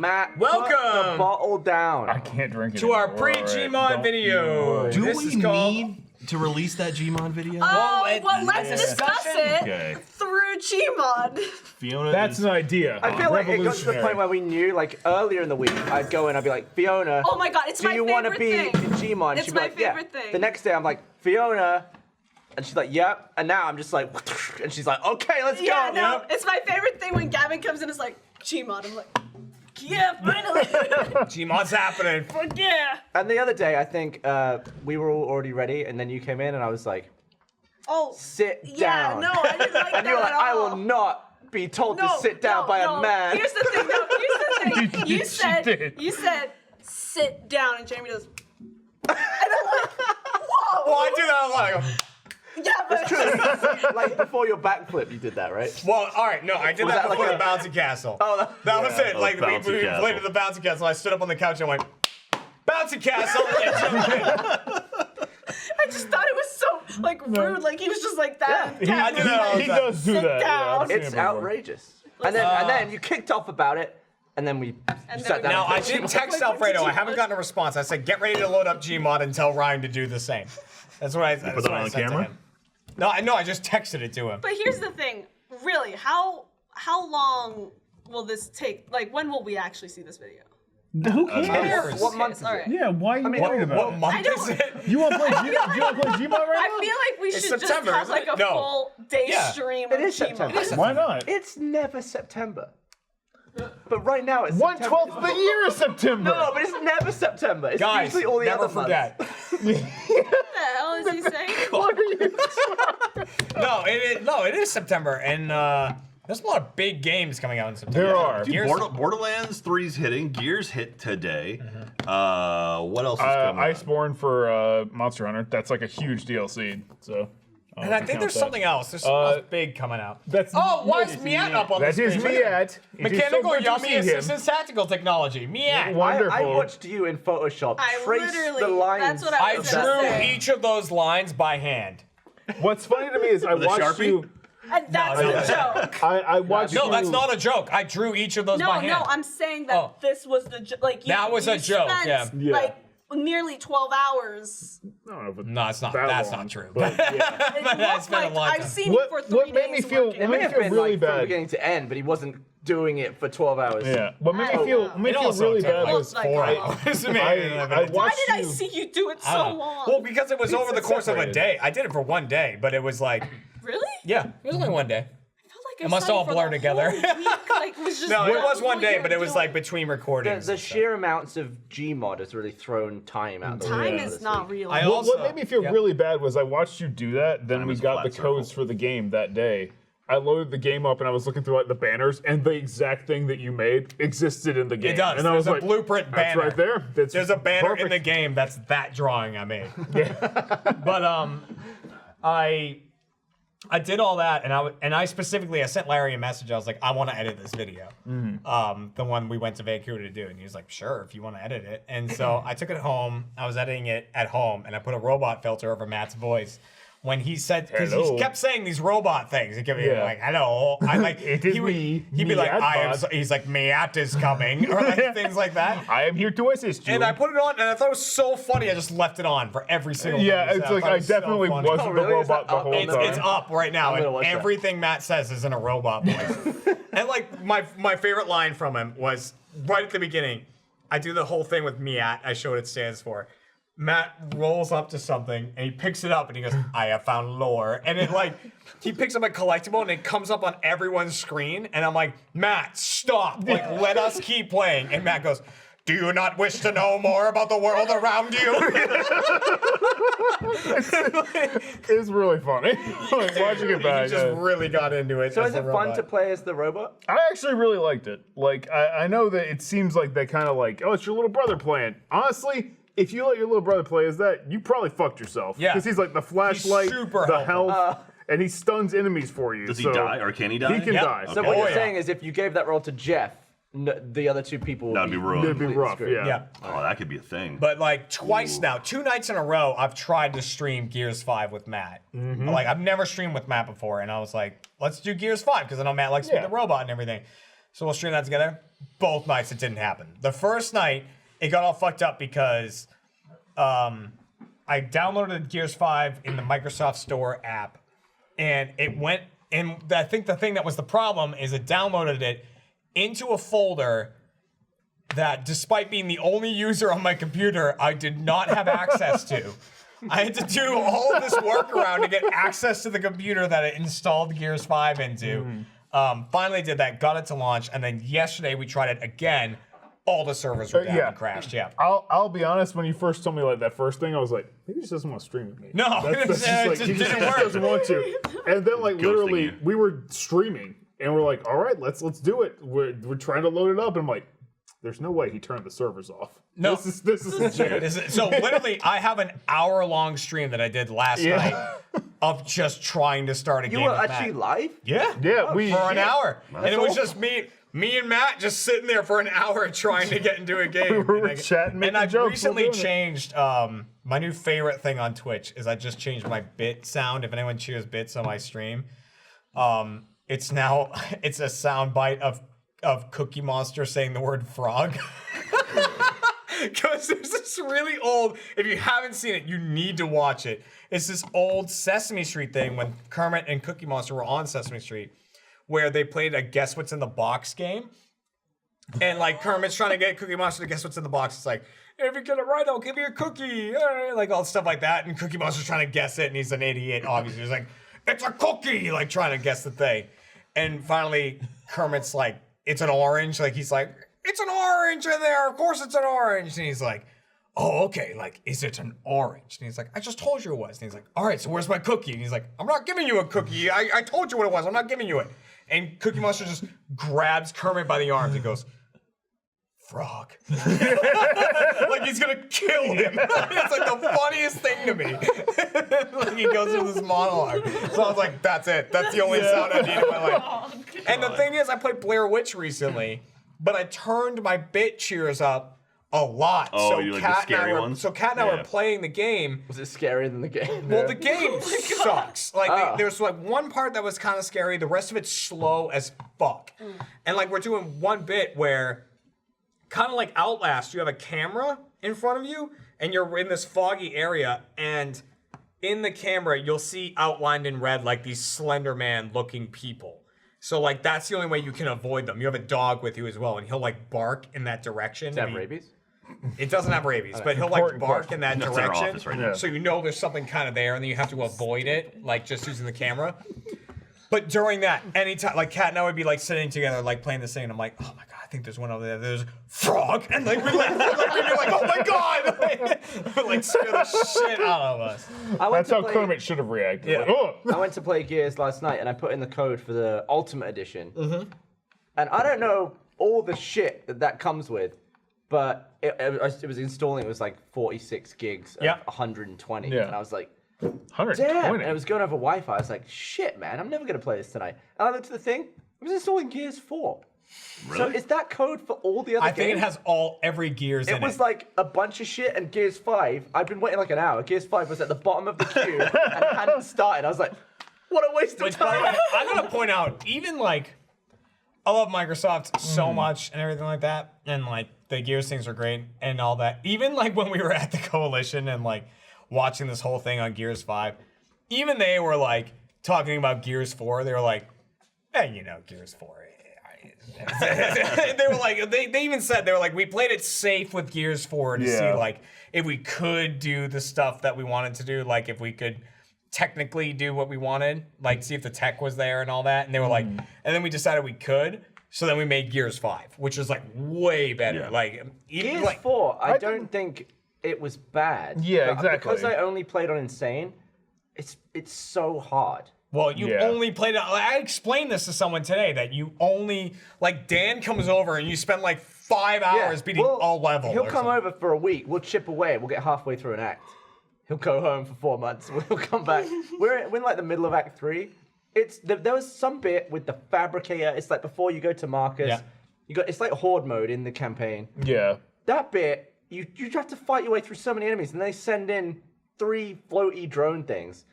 Matt, welcome put the bottle down. I can't drink it to our anymore. pre-GMod video. Do This we is called... need to release that GMod video? Well, let's it's a discuss discussion. it through GMod. Fiona That's is... an idea. I feel like it got to the point where we knew, like, earlier in the week, I'd go and I'd be like, Fiona, Oh my god, it's do my you favorite want to be thing. in Gmod? And It's she'd be my like, yeah. favorite thing. The next day, I'm like, Fiona. And she's like, yep. And now I'm just like, and she's like, okay, let's Yeah, go. no, it's my favorite thing when Gavin comes in and is like, Gmod. I'm like, yeah, finally. GMod's happening. Fuck yeah. And the other day, I think we were all already ready, and then you came in, and I was like, Oh, sit yeah, down. no, I didn't like And that you were like, at I all. will not be told to sit down by no. a man. Here's the thing, no, here's the thing. did. You said, sit down, and Jamie does, and I'm like, whoa. Well, I do that a lot. I go, Yeah, but True. Like, before your backflip, you did that, right? well, all right, no, I did Was that that before like the bouncy castle. Oh, That was it. Oh, Like, we bouncy castle. played at the bouncy castle. I stood up on the couch and went, bouncy castle. I just thought it was so, like, rude. Like, he was just like that. Yeah. I do that all the He time. does do Sit that. down. I've seen it's it before. outrageous. And then you kicked off about it, and then we sat down. Now, and I played did Gmod. text Alfredo. I haven't gotten a response. I said, get ready to load up Gmod and tell Ryan to do the same. That's what I said. put that on camera? No, I just texted it to him. But here's the thing, really, how long will this take? Like, when will we actually see this video? Who cares? What month is All it? right. Yeah, why are you worried What about it? month I don't- is it? You want to play Gmod? You want to play Gmod right I feel like we It's should September, just have isn't like it? a No. full day Yeah. stream It of is September. Gmod. now? Why not? It's never September. But right now it's 1/12 September. of the year is September. No, but it's never September. It's Guys, usually all the never other forget. months. What the hell is he saying? No, it is September, and there's a lot of big games coming out in September. There are. Dude, Gears- Borderlands 3's hitting. Gears hit today. What else is coming? Iceborne for Monster Hunter. That's like a huge DLC. So. And I think there's something else. There's something else big coming out. That's Why is Miat up on the That screen? is Miat. It is so Mechanical good to Yummy see him. Assistance Tactical Technology. Miat. Wonderful. I watched you in Photoshop I trace literally- the lines. that's what I I was drew gonna say. each of those lines by hand. What's funny to me is I With a watched Sharpie? you. And that's no, the joke. I watched No, you. that's not a joke. I drew each of those by No, hand. no, I'm saying that Oh. this was the joke. Like, you, That was you a joke, spent, yeah. Yeah. like, nearly 12 hours. I don't know if it's No, it's not. that That's long, not true. But yeah. It That's looked been a like long I've time. seen What- it for 3 what days made me feel- working. It what may made have me feel been really like from bad. beginning to end, but he wasn't doing it for 12 hours. Yeah. What made I me feel know. made me It feel also really took bad like was 4 I- hours. I watched Why did I you. see you do it I so don't know. long? Well, because it was over the It's course of a separated. day. I did it for one day, but it was like, Really? yeah, it was only one day. I felt like I It must saw you all for blur the together. whole week. Like, it was just No, it that was one what day, you but were it was doing. like between recordings. The and stuff. sheer amounts of Gmod has really thrown time out the window. Time Yeah. is this not week. real. I What, also- what made me feel yeah. really bad was I watched you do that. Then Time we is a got the flat circle. codes for the game that day. I loaded the game up and I was looking through like, the banners, and the exact thing that you made existed in the game. It does. And I was There's like, a blueprint That's banner. right there. That's There's a banner perfect. in the game that's that drawing I made. But I did all that, and I specifically sent Larry a message. I was like, I want to edit this video, the one we went to Vancouver to do, and he was like, sure, if you want to edit it. And so I took it home. I was editing it at home, and I put a robot filter over Matt's voice. When he said, because Hello. he kept saying these robot things, he kept being Yeah. like, "Hello," I like, It is me, He'd be like, Miat "I am." bot. So, he's like, "Miat is coming," or like things like that. I am here to assist you. And I put it on, and I thought it was so funny. I just left it on for every single. yeah, thing he it's said. like thought it I was so definitely funny. wasn't Oh, the really? Is robot that the up? whole It's, time. it's up right now, I'm gonna and watch that. everything Matt says is in a robot voice. And like my favorite line from him was right at the beginning. I do the whole thing with Miat. I show what it stands for. Matt rolls up to something and he picks it up and he goes, "I have found lore." And it like he picks up a collectible and it comes up on everyone's screen. And I'm like, "Matt, stop! Like, let us keep playing." And Matt goes, "Do you not wish to know more about the world around you?" It's really funny. Like, watching it back. He just really got into it. So as is it the fun robot. to play as the robot? I actually really liked it. Like, I know that it seems like they kind of like, oh, it's your little brother playing. Honestly, if you let your little brother play as that, you probably fucked yourself. Yeah. Because he's like the flashlight, super the helpful. health, and he stuns enemies for you. Does he so die, or can he die? He can Yep. die. So Okay. what Oh, you're yeah. saying is if you gave that role to Jeff, the other two people would That'd be ruined. It'd be rough, screwed. yeah. Yeah. Oh, that could be a thing. But like twice now, 2 nights in a row, I've tried to stream Gears 5 with Matt. Like I've never streamed with Matt before, and I was like, let's do Gears 5 because I know Matt likes to be Yeah. the robot and everything. So we'll stream that together. Both nights it didn't happen. The first night, it got all fucked up because I downloaded Gears 5 in the Microsoft Store app, and it went, and I think the thing that was the problem is it downloaded it into a folder that, despite being the only user on my computer, I did not have access to. I had to do all of this workaround to get access to the computer that it installed Gears 5 into. Finally did that, got it to launch, and then yesterday we tried it again. All the servers were down and crashed, I'll be honest, when you first told me like that first thing, I was like, maybe he just doesn't want to stream with me. No, That's just like, it he just just didn't work. doesn't want to. And then like literally, you. we were streaming, and we're like, all right, let's do it. We're trying to load it up, and I'm like, there's no way he turned the servers off. No. This is legit. So literally, I have an hour-long stream that I did last night of just trying to start a game. You were with actually Matt. live? Yeah, Yeah, we for an hour, That's and it was cool. just me and Matt just sitting there for an hour trying to get into a game. We were And chatting, making and I've jokes while recently doing it. changed. My new favorite thing on Twitch is I just changed my bit sound. If anyone cheers bits on my stream, it's now it's a sound bite of Cookie Monster saying the word frog. Because there's this really old, if you haven't seen it, you need to watch it. It's this old Sesame Street thing when Kermit and Cookie Monster were on Sesame Street, where they played a Guess What's in the Box game. And like Kermit's trying to get Cookie Monster to guess what's in the box. It's like, if you get it right, I'll give you a cookie. Like all stuff like that. And Cookie Monster's trying to guess it, and he's an idiot, obviously. He's like, it's a cookie, like trying to guess the thing. And finally, Kermit's like, it's an orange. Like he's like, it's an orange in there. Of course it's an orange. And he's like, oh, okay. Like, is it an orange? And he's like, I just told you it was. And he's like, all right, so where's my cookie? And he's like, I'm not giving you a cookie. I told you what it was. I'm not giving you it. And Cookie Monster just grabs Kermit by the arms and goes, frog. Like he's gonna kill him. It's like the funniest thing to me. Like he goes through this monologue. So I was like, that's it. That's the only sound I need in my life. And the thing is, I played Blair Witch recently, but I turned my bit cheers up a lot. Oh, so you like the Kat and I scary were, ones? So Kat and I Yeah. were playing the game. Was it scarier than the game? Well, the game sucks. Like, Oh. there's like one part that was kind of scary. The rest of it's slow as fuck. And like, we're doing one bit where, kind of like Outlast, you have a camera in front of you, and you're in this foggy area, and in the camera, you'll see outlined in red like these Slender Man-looking people. So like, that's the only way you can avoid them. You have a dog with you as well, and he'll like bark in that direction. Does it have and he- rabies? It doesn't have rabies, but he'll like Important bark question. in that That's in our direction. office right now. So you know there's something kind of there, and then you have to avoid it, like just using the camera. But during that, anytime, like Kat and I would be like sitting together, like playing this thing, and I'm like, oh my god, I think there's one over there. There's a frog, and like we'd be like, oh my god, like scare the shit out of us. That's how Kermit should have reacted. Yeah. Like, oh. I went to play Gears last night and I put in the code for the Ultimate Edition. And I don't know all the shit that comes with, but it was installing, it was like 46 gigs of Yeah. 120. Yeah. And I was like, 120. damn. And it was going over Wi-Fi. I was like, shit, man, I'm never going to play this tonight. And I looked at the thing, it was installing Gears 4. So Really? is that code for all the other I games? think it has every Gears in It was like a bunch of shit, and Gears 5, I've been waiting like an hour. Gears 5 was at the bottom of the queue and it hadn't started. I was like, what a waste of Which, by the time. way, I gotta point out, even like, I love Microsoft so much and everything like that, and like the Gears things are great and all that. Even like when we were at the Coalition and like watching this whole thing on Gears 5, even they were like talking about Gears 4. They were like, hey, you know, Gears 4. They were like, they even said, they were like, we played it safe with Gears 4 to see Yeah. like if we could do the stuff that we wanted to do, like if we could technically do what we wanted, like see if the tech was there and all that. And they were like, and then we decided we could. So then we made Gears 5, which is like way better. Yeah. Like even Gears like 4, I don't think it was bad. Yeah, but exactly. Because I only played on Insane, it's so hard. well, you Yeah. only played it. I explained this to someone today that you only like Dan comes over and you spend like 5 hours beating well, all levels. He'll come over for a week. We'll chip away. We'll get halfway through an act. He'll go home for 4 months. We'll come back. We're in like the middle of Act 3. There was some bit with the fabricator. It's like before you go to Marcus. Yeah. It's like horde mode in the campaign. Yeah. That bit, you have to fight your way through so many enemies, and they send in 3 floaty drone things.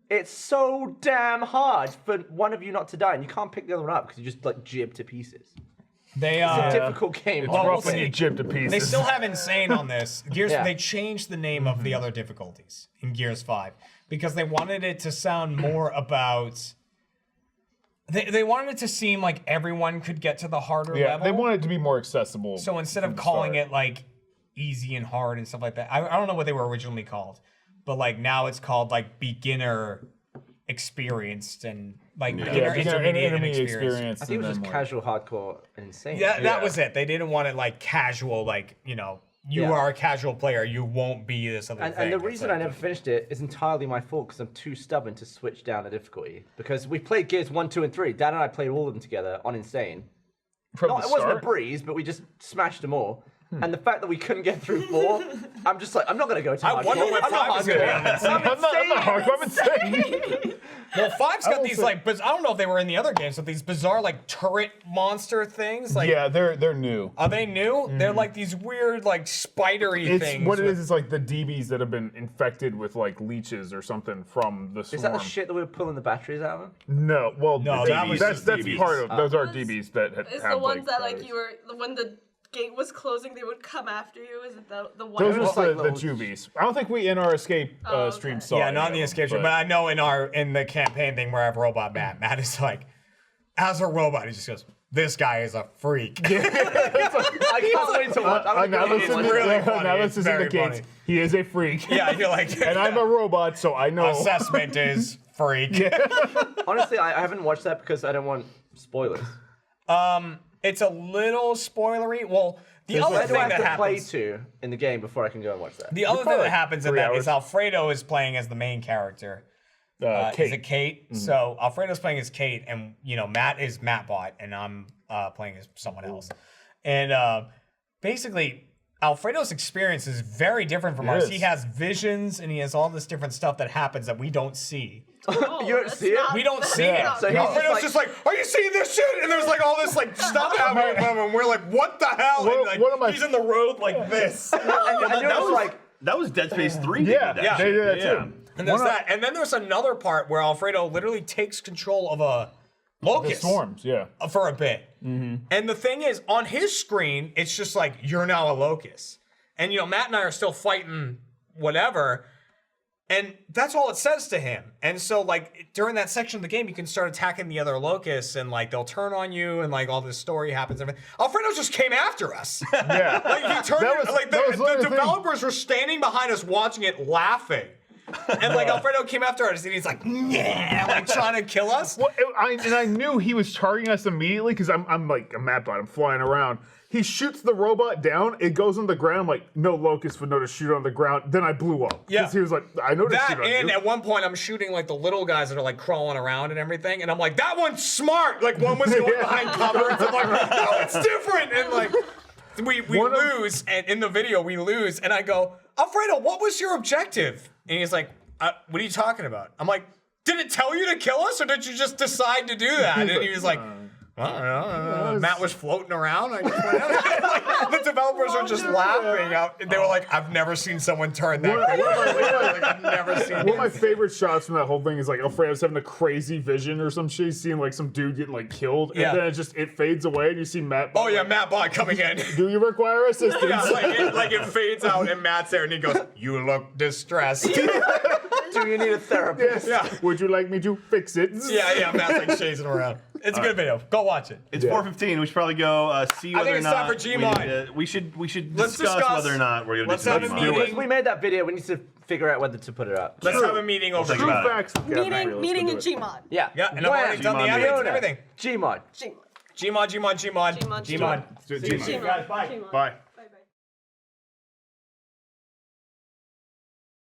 It's so damn hard for one of you not to die, and you can't pick the other one up because you just like jib to pieces. They It's a difficult game. It's Well, rough we'll when you see. chip to pieces. They still have Insane on this. Gears. Yeah. They changed the name of the other difficulties in Gears 5 because they wanted it to sound more about. They wanted it to seem like everyone could get to the harder level. they want it to be more accessible. So instead of from the calling start. it like easy and hard and stuff like that, I don't know what they were originally called, but like now it's called like beginner experienced and like beginner intermediate and experienced. I think it was and just then, casual, hardcore, and insane. Yeah, that was it. They didn't want it like casual, like, you know, you Yeah. are a casual player, you won't be this other thing. And the It's reason like- I never finished it is entirely my fault because I'm too stubborn to switch down the difficulty. Because we played Gears 1, 2, and 3. Dad and I played all of them together on Insane. From No, the it wasn't a start? breeze, but we just smashed them all. And the fact that we couldn't get through 4, I'm just like, I'm not going to go to I wonder what I'm not 5 is going to be on hardcore. this. I'm not hardcore. I'm insane. Well, 5's got won't these say- like, I don't know if they were in the other games, but these bizarre like turret monster things. Like, Yeah, they're new. are they new? They're like these weird like spidery It's things. what it with- is. It's like the DBs that have been infected with like leeches or something from the Is swarm. that the shit that we were pulling the batteries out of? No, well, No, that's, that was that's just DBs. part of. Those are It's- DBs that have. It's the ones that like you were when the gate was closing, they would come after you. Is it the one? Those are Just the, like the little- juvies. I don't think we in our escape okay. stream saw. Yeah, any not in of the them, escape room, but I know in the campaign thing where I have Robot Matt is like, as a robot, he just goes, "This guy is a freak." I can't wait to watch. I'm now gonna listen, go it's to, really funny. now It's listen to the very kids. funny. He is a freak. Yeah, you're like, and I'm a robot, so I know. assessment is freak. Honestly, I haven't watched that because I don't want spoilers. It's a little spoilery. Well, the other Where do I thing have that to play happens. to in the game before I can go and watch that? The other thing probably that happens in 3 that hours. is Alfredo is playing as the main character. Is Kate. it Kate? So Alfredo's playing as Kate, and you know Matt is Mattbot, and I'm playing as someone else. And basically, Alfredo's experience is very different from ours. is. He has visions, and he has all this different stuff that happens that we don't see. Oh, You don't that's see it? not- We don't that's see it. not So good. he's Alfredo's just like, "Are you seeing this shit?" And there's like all this like stuff happening with him, and we're like, "What the hell?" And like, one of my- he's in the road like this. And that, you're that just was like, that was Dead Space 3. Yeah, did that they shit. did that Yeah. too. And there's One of- that. And then there's another part where Alfredo literally takes control of a The locust swarms, yeah. for a bit. And the thing is, on his screen, it's just like, you're now a locust. And, you know, Matt and I are still fighting whatever. And that's all it says to him. And so, like, during that section of the game, you can start attacking the other locusts, and, like, they'll turn on you, and, like, all this story happens. And everything. Alfredo just came after us. Yeah. Like, he turned, That was- like, that was the literally the thing. developers were standing behind us watching it laughing. And, like, Alfredo came after us, and he's like, yeah, like, trying to kill us. Well, I knew he was targeting us immediately because I'm like a Mattbot. I'm flying around. He shoots the robot down. It goes on the ground. I'm like, no locust would know to shoot on the ground. Then I blew up. Yeah. Because he was like, I know to That, shoot on and you. at one point, I'm shooting, like, the little guys that are, like, crawling around and everything. And I'm like, that one's smart. Like, one was going behind cover. And I'm like, no, it's different. And, like, we One of- lose. And in the video, we lose. And I go, Alfredo, what was your objective? And he's like, what are you talking about? I'm like, did it tell you to kill us, or did you just decide to do that? And he was like, I don't know. Matt was floating around. I just went out. Like, the developers are just laughing out. They were like, I've never seen someone turn that quick. Like, I've never seen One of my favorite shots from that whole thing is like Alfredo's having a crazy vision or some shit. He's seeing like some dude getting like killed, Yeah. and then it fades away, and you see Matt. Oh yeah, Matt Bot coming in. Do you require assistance? Yeah, like it fades out and Matt's there and he goes, "You look distressed." do you need a therapist? Yeah. Would you like me to fix it? Yeah, Matt's like chasing around. It's a good video. Go watch it. It's Yeah. 4:15. We should probably go see whether think or it's not time for GMod. we should Let's discuss discuss. whether or not we're gonna Let's do have a GMod. meeting. We made that video. We need to figure out whether to put it up. Let's have a meeting over think True here. about it. facts. Yeah, okay, let's Meeting go in do it. GMod. Yeah. Yeah, and I've already done the Gmod edits and Fiona. everything. Gmod. GMod. Gmod. Gmod. Gmod. Gmod. Gmod. See you guys. Bye. Gmod. Bye.